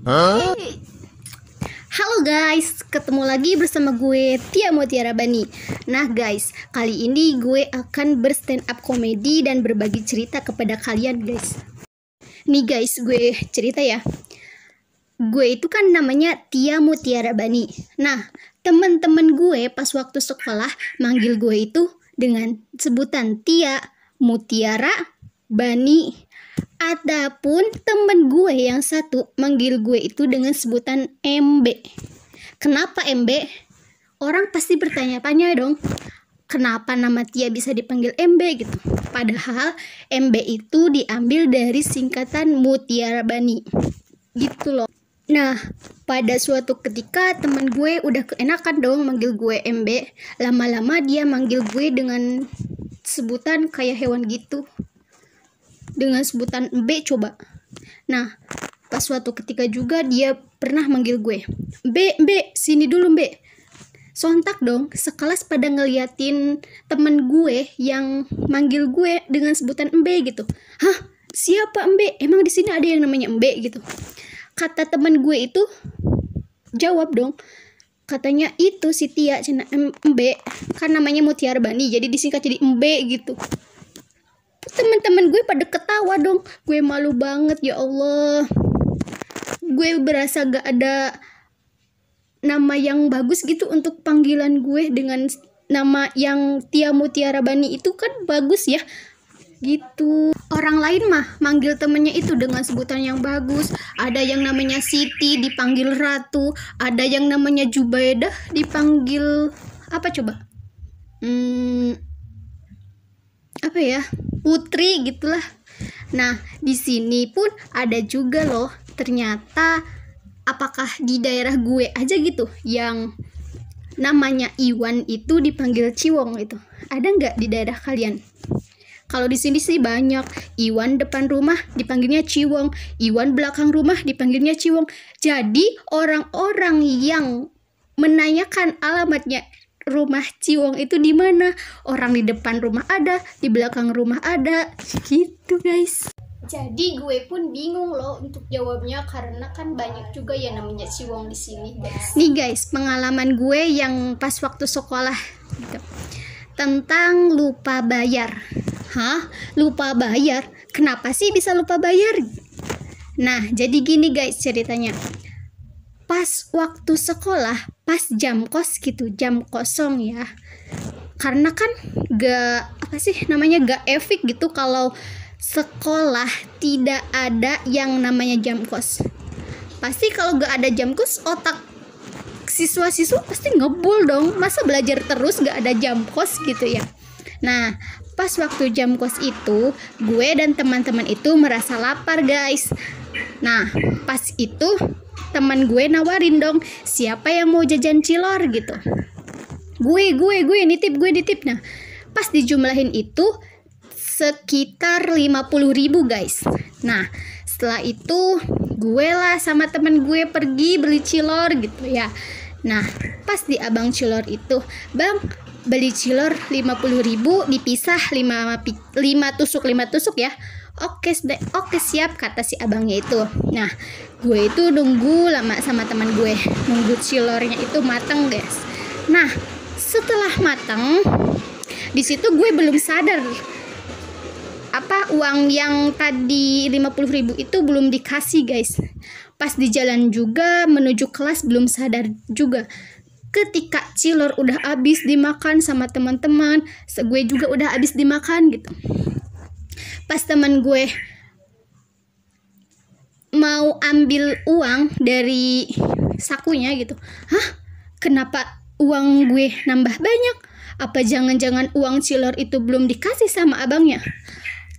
Halo guys, ketemu lagi bersama gue Tia Mutiara Bani. Nah guys, kali ini gue akan berstand up komedi dan berbagi cerita kepada kalian guys. Nih guys, gue cerita ya. Gue itu kan namanya Tia Mutiara Bani. Nah, teman-teman gue pas waktu sekolah manggil gue itu dengan sebutan Tia, Mutiara, Bani. Adapun temen gue yang satu manggil gue itu dengan sebutan MB. Kenapa MB? Orang pasti bertanya-tanya dong, kenapa nama Tia bisa dipanggil MB gitu. Padahal MB itu diambil dari singkatan Mutiara Bani gitu loh. Nah, pada suatu ketika temen gue udah keenakan dong manggil gue MB. Lama-lama dia manggil gue dengan sebutan kayak hewan gitu, dengan sebutan B coba. Nah, pas suatu ketika juga dia pernah manggil gue, B, sini dulu B. Sontak dong, sekelas pada ngeliatin temen gue yang manggil gue dengan sebutan MB gitu. Hah, siapa MB? Emang di sini ada yang namanya MB gitu? Kata temen gue itu, jawab dong. Katanya itu si Tia, cina MB, kan namanya Mutiara Bani, jadi disingkat jadi MB gitu. Teman-teman gue pada ketawa dong. Gue malu banget, ya Allah. Gue berasa gak ada nama yang bagus gitu untuk panggilan gue. Dengan nama yang Tia Mutiara Bani itu kan bagus ya gitu. Orang lain mah manggil temennya itu dengan sebutan yang bagus. Ada yang namanya Siti dipanggil Ratu. Ada yang namanya Jubaidah dipanggil apa coba? Apa ya? Putri gitulah. Nah, di sini pun ada juga loh. Ternyata apakah di daerah gue aja gitu yang namanya Iwan itu dipanggil Ciwong gitu? Ada nggak di daerah kalian? Kalau di sini sih banyak. Iwan depan rumah dipanggilnya Ciwong, Iwan belakang rumah dipanggilnya Ciwong. Jadi orang-orang yang menanyakan alamatnya rumah Ciwong itu di mana, orang di depan rumah ada, di belakang rumah ada, gitu guys. Jadi gue pun bingung loh untuk jawabnya karena kan banyak juga yang namanya Ciwong di sini guys. Nih guys, pengalaman gue yang pas waktu sekolah gitu, tentang lupa bayar. Hah? Lupa bayar? Kenapa sih bisa lupa bayar? Nah, jadi gini guys ceritanya. Pas waktu sekolah, pas jam kos gitu, jam kosong ya. Karena kan gak efik gitu kalau sekolah tidak ada yang namanya jam kos. Pasti kalau gak ada jam kos, otak siswa-siswa pasti ngebul dong. Masa belajar terus gak ada jam kos gitu ya. Nah, pas waktu jam kos itu, gue dan teman-teman itu merasa lapar guys. Nah, pas itu teman gue nawarin dong, siapa yang mau jajan cilor gitu. Gue nitip. Nah, pas dijumlahin itu sekitar 50.000 guys. Nah, setelah itu gue lah sama teman gue pergi beli cilor gitu ya. Nah, pas di abang cilor itu, bang beli cilor 50.000 dipisah 5 tusuk ya. Oke siap, kata si abangnya itu. Nah, gue itu nunggu lama sama teman gue, nunggu cilornya itu matang guys. Nah, setelah matang, di situ gue belum sadar apa uang yang tadi 50.000 itu belum dikasih guys. Pas di jalan juga menuju kelas belum sadar juga. Ketika cilor udah habis dimakan sama teman-teman, gue juga udah habis dimakan gitu. Pas teman gue mau ambil uang dari sakunya gitu, hah? Kenapa uang gue nambah banyak? Apa jangan-jangan uang cilor itu belum dikasih sama abangnya?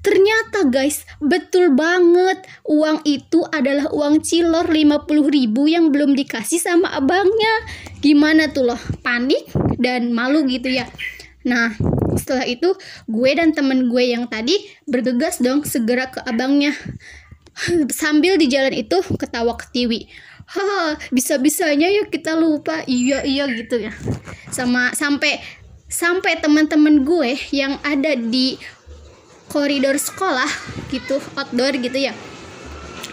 Ternyata guys, betul banget, uang itu adalah uang cilor 50.000 yang belum dikasih sama abangnya. Gimana tuh loh, panik dan malu gitu ya. Nah, setelah itu gue dan temen gue yang tadi bergegas dong segera ke abangnya. Sambil di jalan itu ketawa ketiwi. Bisa-bisanya ya kita lupa. Iya gitu ya. Sampai teman-teman gue yang ada di koridor sekolah gitu, outdoor gitu ya,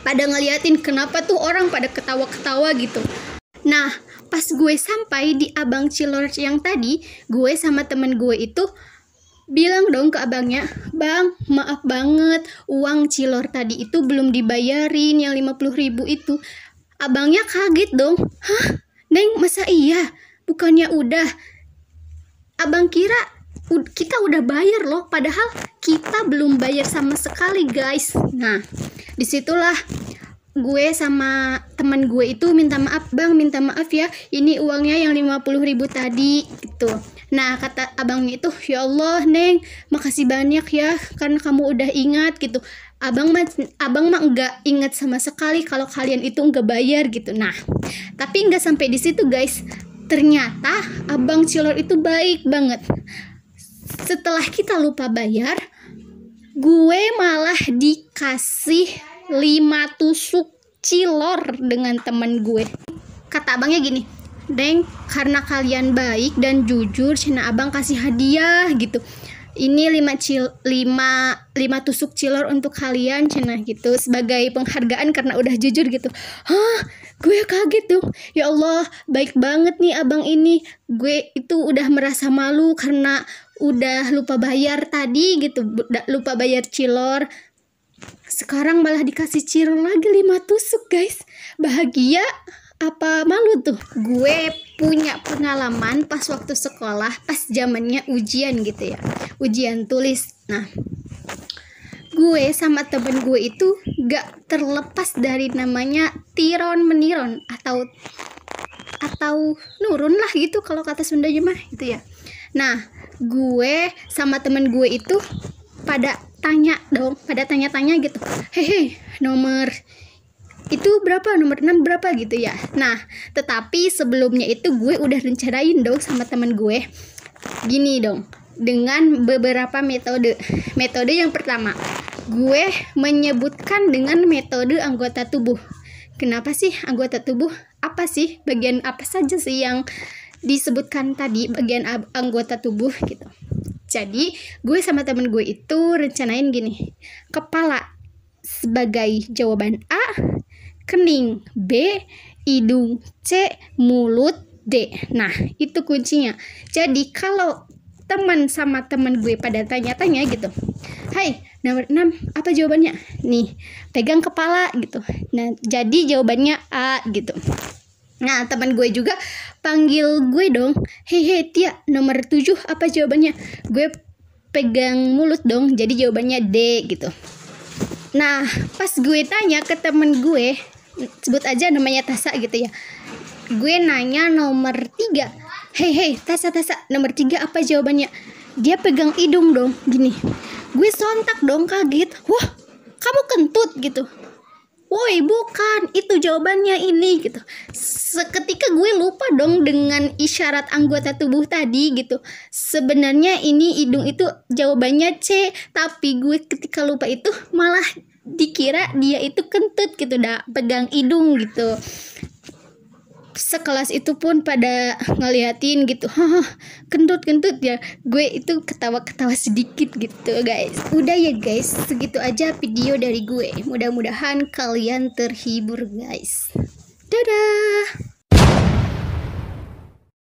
pada ngeliatin kenapa tuh orang pada ketawa-ketawa gitu. Nah, pas gue sampai di abang cilor yang tadi, gue sama temen gue itu bilang dong ke abangnya, "Bang, maaf banget, uang cilor tadi itu belum dibayarin yang 50.000 itu." Abangnya kaget dong. "Hah, Neng, masa iya? Bukannya udah?" Abang kira kita udah bayar loh, padahal kita belum bayar sama sekali, guys. Nah, disitulah gue sama teman gue itu minta maaf, "Bang, minta maaf ya, ini uangnya yang 50.000 tadi," gitu. Nah, kata abangnya itu, "Ya Allah, Neng, makasih banyak ya karena kamu udah ingat," gitu. Abang mah nggak ingat sama sekali kalau kalian itu nggak bayar gitu. Nah, tapi nggak sampai di situ, guys. Ternyata abang cilor itu baik banget. Setelah kita lupa bayar, gue malah dikasih 5 tusuk cilor dengan teman gue. Kata abangnya gini, "Deng, karena kalian baik dan jujur, cina abang kasih hadiah gitu. Ini 5 tusuk cilor untuk kalian," cina gitu, sebagai penghargaan karena udah jujur gitu. Hah, gue kaget tuh. Ya Allah, baik banget nih abang ini. Gue itu udah merasa malu karena udah lupa bayar tadi gitu, lupa bayar cilor. Sekarang malah dikasih cilor lagi 5 tusuk, guys. Bahagia apa malu tuh? Gue punya pengalaman pas waktu sekolah, pas zamannya ujian gitu ya, ujian tulis. Nah, gue sama temen gue itu gak terlepas dari namanya tiron meniron atau nurun lah gitu kalau kata Sunda mah gitu ya. Nah, gue sama temen gue itu pada tanya-tanya gitu, "Hehe, nomor itu berapa, nomor 6 berapa," gitu ya. Nah, tetapi sebelumnya itu gue udah rencanain dong sama temen gue gini dong, dengan beberapa metode. Metode yang pertama, gue menyebutkan dengan metode anggota tubuh. Kenapa sih anggota tubuh? Apa sih, bagian apa saja sih yang disebutkan tadi, bagian anggota tubuh gitu. Jadi gue sama temen gue itu rencanain gini, kepala sebagai jawaban A, kening B, hidung C, mulut D. Nah, itu kuncinya. Jadi kalau teman sama teman gue pada tanya-tanya gitu, "Hai, nomor 6 apa jawabannya?" Nih, pegang kepala gitu. Nah, jadi jawabannya A gitu. Nah, teman gue juga panggil gue dong, "Hehe Tia, nomor 7 apa jawabannya?" Gue pegang mulut dong, jadi jawabannya D gitu. Nah, pas gue tanya ke temen gue, sebut aja namanya Tasa gitu ya, gue nanya nomor 3, "Hei Tasa, nomor 3 apa jawabannya?" Dia pegang hidung dong gini. Gue sontak dong, kaget. "Wah, kamu kentut gitu." "Woi, bukan, itu jawabannya ini," gitu. Seketika gue lupa dong dengan isyarat anggota tubuh tadi gitu. Sebenarnya ini hidung itu jawabannya C, tapi gue ketika lupa itu malah dikira dia itu kentut gitu, dah pegang hidung gitu. Sekelas itu pun pada ngeliatin gitu, "Hah, kentut ya." Gue itu ketawa-ketawa sedikit gitu, guys. Udah ya guys, segitu aja video dari gue. Mudah-mudahan kalian terhibur, guys. Dadah.